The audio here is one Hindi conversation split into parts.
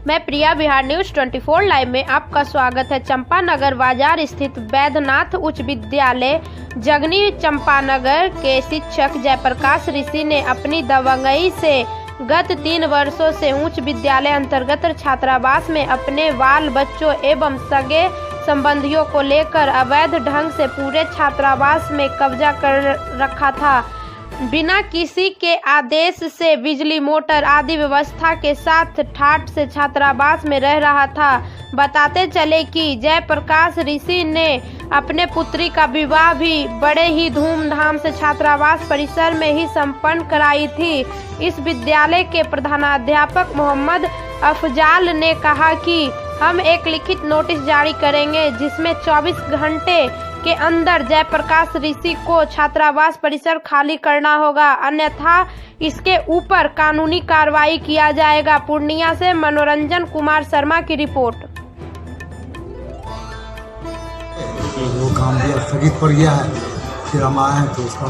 मैं प्रिया, बिहार न्यूज 24 लाइव में आपका स्वागत है। चंपानगर बाजार स्थित वैद्यनाथ उच्च विद्यालय जगनी चंपानगर के शिक्षक जयप्रकाश ऋषि ने अपनी दबंगई से गत 3 वर्षों से उच्च विद्यालय अंतर्गत छात्रावास में अपने बाल बच्चों एवं सगे संबंधियों को लेकर अवैध ढंग से पूरे छात्रावास में कब्जा कर रखा था। बिना किसी के आदेश से बिजली, मोटर आदि व्यवस्था के साथ ठाट से छात्रावास में रह रहा था। बताते चले कि जयप्रकाश ऋषि ने अपने पुत्री का विवाह भी बड़े ही धूमधाम से छात्रावास परिसर में ही संपन्न कराई थी। इस विद्यालय के प्रधानाध्यापक मोहम्मद अफजाल ने कहा कि हम एक लिखित नोटिस जारी करेंगे जिसमें 24 घंटे के अंदर जयप्रकाश ऋषि को छात्रावास परिसर खाली करना होगा, अन्यथा इसके ऊपर कानूनी कार्रवाई किया जाएगा। पूर्णिया से मनोरंजन कुमार शर्मा की रिपोर्ट। वो काम भी स्थगित पड़ गया है, फिर हम आए हैं तो उसका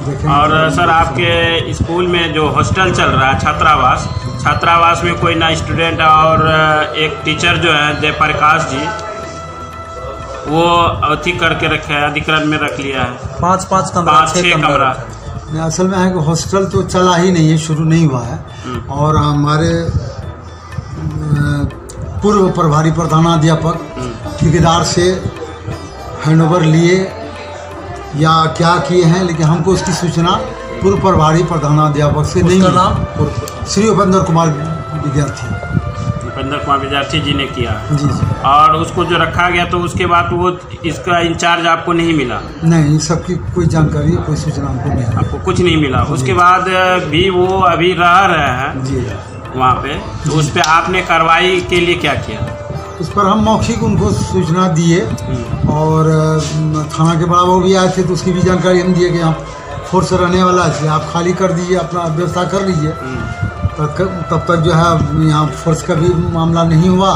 देखेंगे। और सर, आपके स्कूल में जो हॉस्टल चल रहा है छात्रावास में कोई ना स्टूडेंट और एक टीचर जो है जयप्रकाश जी, वो अथी करके रखे है, अधिकरण में रख लिया है। 5 कमरा। असल में है कि हॉस्टल तो चला ही नहीं है, शुरू नहीं हुआ है। और हमारे पूर्व प्रभारी प्रधानाध्यापक ठेकेदार से हैंडओवर लिए या क्या किए हैं, लेकिन हमको उसकी सूचना पूर्व प्रभारी प्रधानाध्यापक से नहीं मिली। श्री उपेंद्र कुमार विद्यार्थी जी ने किया जी। और उसको जो रखा गया तो उसके बाद वो इसका इंचार्ज आपको नहीं मिला? नहीं, सबकी कोई जानकारी, कोई सूचना हमको नहीं, आपको कुछ नहीं मिला। उसके बाद भी वो अभी रह रहे हैं जी वहाँ पे, तो उस पर आपने कार्रवाई के लिए क्या किया? उस पर हम मौखिक उनको सूचना दिए और थाना के बड़ा बाबू भी आए थे तो उसकी भी जानकारी हम दिए कि यहाँ फोर्स रहने वाला है, आप खाली कर दीजिए, अपना व्यवस्था कर लीजिए। तब तक जो है यहाँ फोर्स का भी मामला नहीं हुआ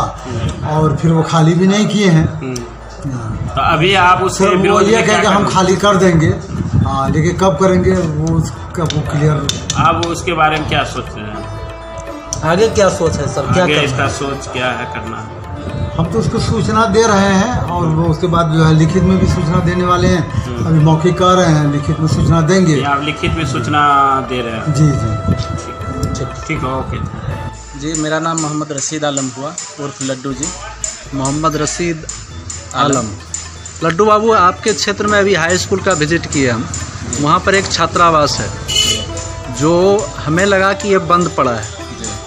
और फिर वो खाली भी नहीं किए हैं। तो अभी आप उससे वो ये कह के हम खाली कर देंगे, हाँ, लेकिन कब करेंगे वो उसका वो क्लियर। आप उसके बारे में क्या सोच रहे हैं? आगे क्या सोच है सर? क्या आगे इसका सोच क्या है करना? हम तो उसको सूचना दे रहे हैं और वो उसके बाद जो है लिखित में भी सूचना देने वाले हैं। अभी मौखिक कह रहे हैं, लिखित में सूचना देंगे। आप लिखित में सूचना दे रहे हैं? जी। ठीक है, ओके जी। मेरा नाम मोहम्मद रशीद आलम हुआ उर्फ लड्डू जी। मोहम्मद रशीद आलम। लड्डू बाबू, आपके क्षेत्र में अभी हाई स्कूल का विजिट किए हम, वहाँ पर एक छात्रावास है जो हमें लगा कि ये बंद पड़ा है,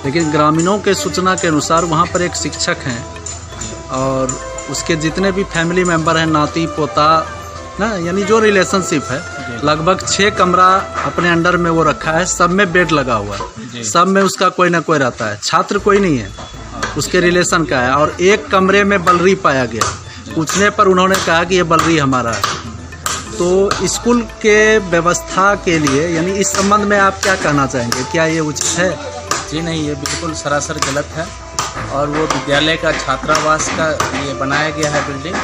लेकिन ग्रामीणों के सूचना के अनुसार वहाँ पर एक शिक्षक हैं और उसके जितने भी फैमिली मेंबर हैं, नाती पोता ना, यानी जो रिलेशनशिप है, लगभग 6 कमरा अपने अंडर में वो रखा है। सब में बेड लगा हुआ है, सब में उसका कोई ना कोई रहता है। छात्र कोई नहीं है, उसके रिलेशन का है। और एक कमरे में बलरी पाया गया। पूछने पर उन्होंने कहा कि ये बलरी हमारा है। तो स्कूल के व्यवस्था के लिए, यानी इस संबंध में आप क्या कहना चाहेंगे? क्या ये उचित है? जी नहीं, ये बिल्कुल सरासर गलत है। और वो विद्यालय का छात्रावास का ये बनाया गया है बिल्डिंग,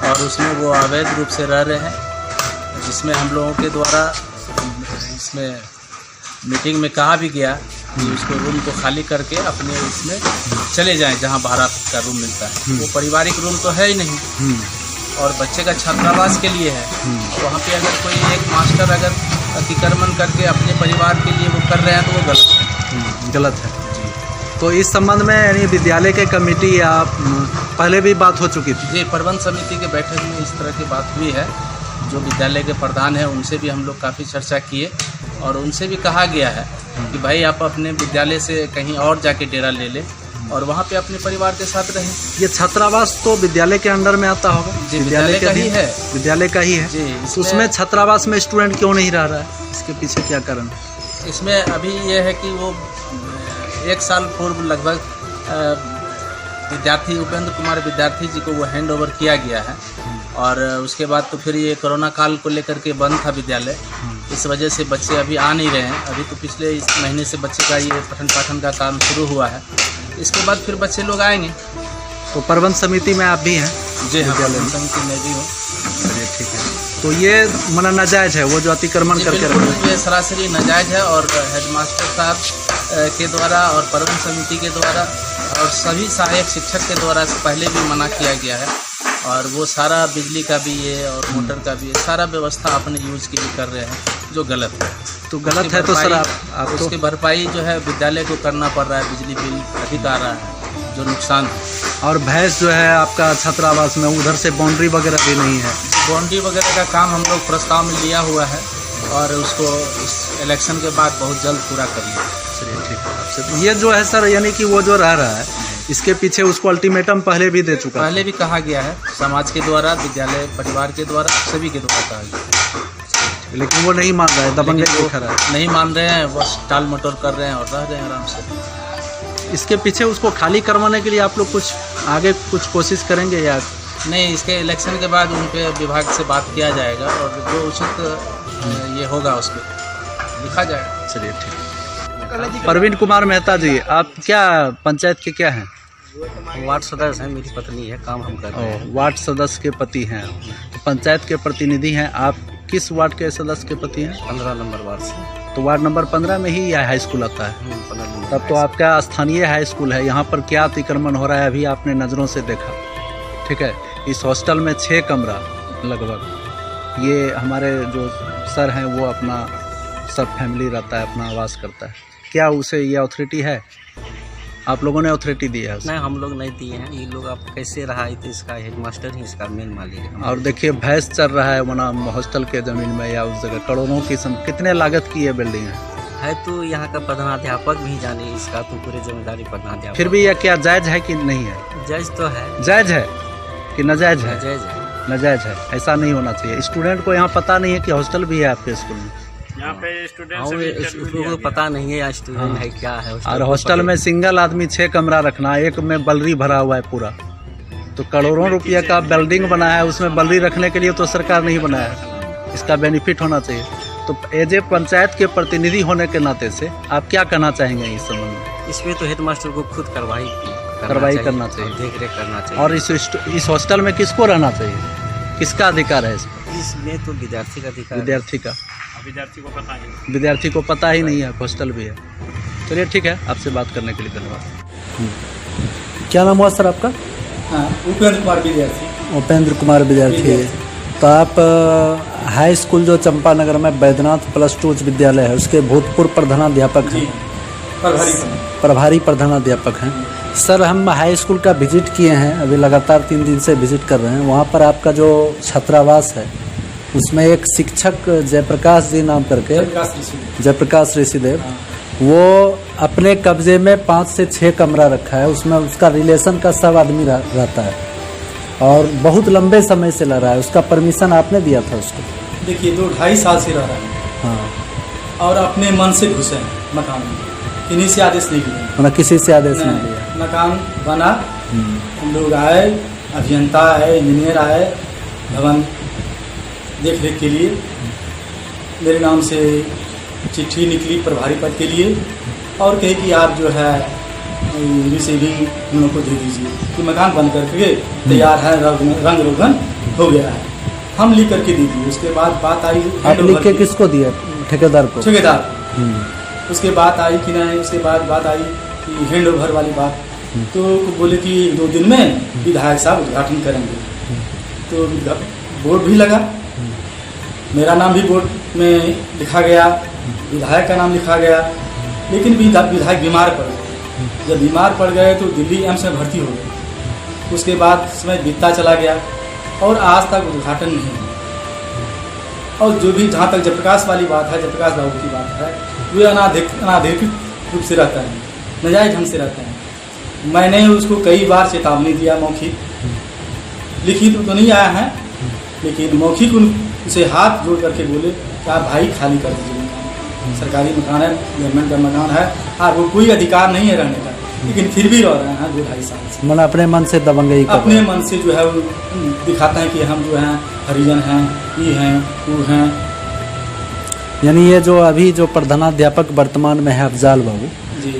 और उसमें वो अवैध रूप से रह रहे हैं, जिसमें हम लोगों के द्वारा इसमें मीटिंग में कहा भी गया कि उसको रूम को खाली करके अपने इसमें चले जाएं जहां भाड़ा का रूम मिलता है। वो पारिवारिक रूम तो है ही नहीं और बच्चे का छात्रावास के लिए है। वहाँ पे अगर कोई एक मास्टर अगर अतिक्रमण करके अपने परिवार के लिए वो कर रहे हैं तो वो गलत है। तो इस संबंध में यानी विद्यालय के कमेटी या पहले भी बात हो चुकी थी? जी, प्रबंध समिति के बैठक में इस तरह की बात हुई है। जो विद्यालय के प्रधान हैं उनसे भी हम लोग काफ़ी चर्चा किए और उनसे भी कहा गया है कि भाई आप अपने विद्यालय से कहीं और जाके डेरा ले लें और वहाँ पे अपने परिवार के साथ रहें। ये छात्रावास तो विद्यालय के अंडर में आता होगा? जी, विद्यालय का ही है। विद्यालय का ही है जी। उसमें छात्रावास में स्टूडेंट क्यों नहीं रह रहा है? इसके पीछे क्या कारण? इसमें अभी ये है कि वो 1 साल पूर्व लगभग विद्यार्थी उपेंद्र कुमार विद्यार्थी जी को वो हैंड ओवर किया गया है और उसके बाद तो फिर ये कोरोना काल को लेकर के बंद था विद्यालय। इस वजह से बच्चे अभी आ नहीं रहे हैं। अभी तो पिछले इस महीने से बच्चे का ये पठन पाठन का काम शुरू हुआ है। इसके बाद फिर बच्चे लोग आएंगे। तो प्रबंध समिति में आप भी हैं? जी हाँ, प्रबंध समिति में भी हूँ। चलिए ठीक है। तो ये मना नाजायज़ है वो जो अतिक्रमण करके रख रहे हैं? ये सरासरी नाजायज़ है और हेडमास्टर साहब के द्वारा और प्रबंध समिति के द्वारा और सभी सहायक शिक्षक के द्वारा पहले भी मना किया गया है और वो सारा बिजली का भी है और मोटर का भी है, सारा व्यवस्था अपने यूज के लिए कर रहे हैं, जो गलत है। तो गलत है तो सर आप तो उसकी भरपाई जो है विद्यालय को करना पड़ रहा है, बिजली बिल अधिक आ रहा है जो नुकसान है। और भैंस जो है आपका छात्रावास में, उधर से बाउंड्री वगैरह भी नहीं है। बाउंड्री वगैरह का काम हम लोग प्रस्ताव में लिया हुआ है और उसको इस इलेक्शन के बाद बहुत जल्द पूरा कर लिया। चलिए ठीक है आपसे। ये जो है सर, यानी कि वो जो रह रहा है, इसके पीछे उसको अल्टीमेटम पहले भी दे चुका है। पहले भी कहा गया है, समाज के द्वारा, विद्यालय परिवार के द्वारा, सभी के द्वारा कहा गया, लेकिन वो नहीं मान रहा है, दबंगई दिखा रहा है। नहीं मान रहे हैं, बस टाल मटोल कर रहे हैं और रह रहे हैं आराम से। इसके पीछे उसको खाली करवाने के लिए आप लोग कुछ आगे कुछ कोशिश करेंगे या नहीं? इसके इलेक्शन के बाद उन पे विभाग से बात किया जाएगा और जो उचित ये होगा उस पर लिखा जाएगा। चलिए ठीक। प्रवीण कुमार मेहता जी, आप क्या पंचायत के क्या हैं? वार्ड सदस्य हैं, मेरी पत्नी है, काम हम कर रहे हैं। वार्ड सदस्य के पति हैं, तो पंचायत के प्रतिनिधि हैं। आप किस वार्ड के सदस्य के पति हैं? 15 नंबर वार्ड से। तो वार्ड नंबर 15 में ही यह हाई स्कूल आता है। 15 नंबर। तब तो आपका स्थानीय हाई स्कूल है। यहाँ पर क्या अतिक्रमण हो रहा है अभी आपने नज़रों से देखा, ठीक है। इस हॉस्टल में 6 कमरा लगभग, ये हमारे जो सर हैं वो अपना सब फैमिली रहता है, अपना आवास करता है। क्या उसे ये अथॉरिटी है? आप लोगों ने अथॉरिटी दी है? नहीं, हम लोग नहीं दिए हैं। ये लोग आप कैसे रहा है तो इसका हेडमास्टर ही इसका मेन मालिक है। और देखिए भैंस चल रहा है वना हॉस्टल के ज़मीन में या उस जगह। करोड़ों की कितने लागत की ये बिल्डिंग है तो यहाँ का प्रधानाध्यापक भी जाने, इसका तो पूरी जिम्मेदारी प्रधानाध्यापक। फिर भी यह क्या जायज़ है कि नहीं है? जायज़ तो है। जायज़ है कि नाजायज़ है? जायज़ है। नाजायज़ है, ऐसा नहीं होना चाहिए। स्टूडेंट को यहाँ पता नहीं है कि हॉस्टल भी है आपके स्कूल में। यहाँ पे स्टूडेंट को पता नहीं है या स्टूडेंट है क्या है। और हॉस्टल में सिंगल आदमी 6 कमरा रखना, एक में बलरी भरा हुआ है पूरा। तो करोड़ों रुपये का बिल्डिंग बना है, उसमें बलरी रखने के लिए तो सरकार नहीं बनाया है। इसका बेनिफिट होना चाहिए। तो एज ए पंचायत के प्रतिनिधि होने के नाते से आप क्या कहना चाहेंगे इस संबंध में? इसमें तो हेडमास्टर को खुद कार्रवाई करना चाहिए, देख रेख करना चाहिए। और इस हॉस्टल में किसको रहना चाहिए? किसका अधिकार है इसमें? इसमें तो विद्यार्थी का अधिकार। विद्यार्थी का। विद्यार्थी को पता नहीं, विद्यार्थी को पता ही नहीं है हॉस्टल भी है। चलिए ठीक है, आपसे बात करने के लिए धन्यवाद। क्या नाम हुआ सर आपका? उपेंद्र कुमार विद्यार्थी। उपेंद्र कुमार विद्यार्थी। तो आप हाई स्कूल जो चंपानगर में बैद्यनाथ +2 उच्च विद्यालय है, उसके भूतपूर्व प्रधानाध्यापक हैं, प्रभारी प्रधानाध्यापक हैं। सर, हम हाई स्कूल का विजिट किए हैं, अभी लगातार 3 दिन से विजिट कर रहे हैं। वहाँ पर आपका जो छात्रावास है उसमें एक शिक्षक जयप्रकाश जी नाम करके, जयप्रकाश ऋषिदेव, वो अपने कब्जे में 5 से 6 कमरा रखा है। उसमें उसका रिलेशन का सब आदमी रहता है और बहुत लंबे समय से रह रहा है। उसका परमिशन आपने दिया था उसको? देखिए, 2-2.5 साल से रह रहा है। हाँ। और अपने मन से घुसे हैं मकान में, किन्हीं से आदेश नहीं लिया, मतलब किसी से आदेश नहीं लिया। मकान बना, हम लोग आए, अभियंता आए, इंजीनियर आए, भवन देख रेख के लिए। मेरे नाम से चिट्ठी निकली प्रभारी पद के लिए और कहे कि आप जो है से भी हम लोग को दे दीजिए कि मकान बन करके तैयार है, रंग रोगन हो गया है, हम लिख करके दे दिए। उसके बाद बात आई, आप लिख के किसको दिया? ठेकेदार को? ठेकेदार। उसके बाद आई कि नहीं, उसके बाद बात आई कि हैंड ओवर वाली बात। तो बोले कि 2 दिन में विधायक साहब उद्घाटन करेंगे। तो बोर्ड भी लगा, मेरा नाम भी बोर्ड में लिखा गया, विधायक का नाम लिखा गया, लेकिन विधायक बीमार पड़ गए। जब बीमार पड़ गए तो दिल्ली एम्स में भर्ती हो गए। उसके बाद समय बीतता चला गया और आज तक उद्घाटन नहीं हुआ। और जो भी जहाँ तक जयप्रकाश वाली बात है, जयप्रकाश बाबू की बात है, वे अनाधिकृत रूप से रहता है, नाजायज ढंग से रहते हैं। मैंने उसको कई बार चेतावनी दिया, मौखिक, लिखित तो नहीं आया है, लेकिन मौखिक उसे हाथ जोड़ करके बोले कि आप भाई खाली कर दीजिए मकान, सरकारी मकान है, गवर्नमेंट का मकान है, आपको कोई अधिकार नहीं है रहने का, लेकिन फिर भी रह रहे हैं 2-2.5 साल से। मन अपने मन से दबंगई कर अपने मन से जो है वो दिखाते हैं कि हम जो हैं हरिजन हैं, ये हैं, वो हैं। यानी ये जो अभी जो प्रधानाध्यापक वर्तमान में है अफजाल बाबू,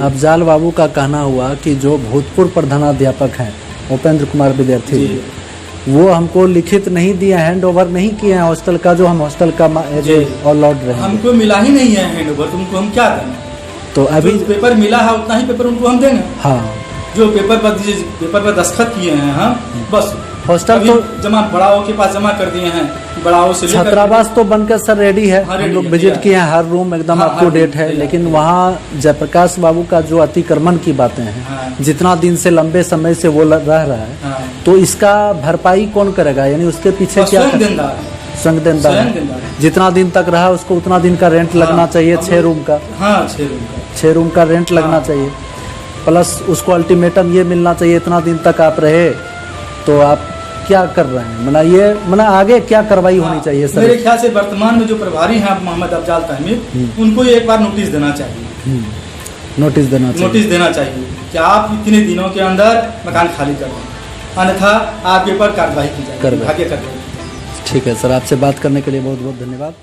अफजाल बाबू का कहना हुआ कि जो भूतपूर्व प्रधानाध्यापक हैं उपेंद्र कुमार विद्यार्थी, वो हमको लिखित नहीं दिया, हैंड ओवर नहीं किया है हॉस्टल का, जो हम हॉस्टल का ऑलआउट रहे। हमको मिला ही नहीं है हैंड ओवर, तुमको हम क्या दें? तो अभी पेपर मिला है उतना ही पेपर उनको हम देंगे। हाँ, जो पेपर पर दस्तखत किए हैं हम, बस हॉस्टल अभी तो जमा बड़ाओं के पास जमा कर दिए हैं। बड़ाओं से लेकर छात्रावास तो बनकर सर रेडी है, हाँ, हम रेडी लोग है, विजिट तैयार किए हैं, हर रूम एकदम हाँ, अप टू हर डेट रूम है। तैयार लेकिन वहाँ जयप्रकाश बाबू का जो अतिक्रमण की बातें हैं, हाँ। जितना दिन से लंबे समय से वो रह रहा है, हाँ। तो इसका भरपाई कौन करेगा? यानी उसके पीछे और क्या स्वयं देनदार है। स्वयं देनदार स्वयं है। देनदार है। जितना दिन तक रहा उसको उतना दिन का रेंट लगना हाँ, चाहिए, अब 6 रूम का, हाँ 6 रूम का 6 रूम का रेंट लगना हाँ। चाहिए। प्लस उसको अल्टीमेटम ये मिलना चाहिए, इतना दिन तक आप रहे तो आप क्या कर रहे हैं, मना आगे क्या कार्रवाई होनी चाहिए सर? मेरे ख्याल से वर्तमान में जो प्रभारी हैं मोहम्मद अफजाल तहमीद, उनको एक बार नोटिस देना चाहिए। नोटिस देना चाहिए। नोटिस देना चाहिए कि आप इतने दिनों के अंदर मकान खाली कर दें, अन्यथा आपके ऊपर कार्रवाई की जाएगी, कार्रवाई। विभागीय कार्रवाई। ठीक है सर, आपसे बात करने के लिए बहुत बहुत धन्यवाद।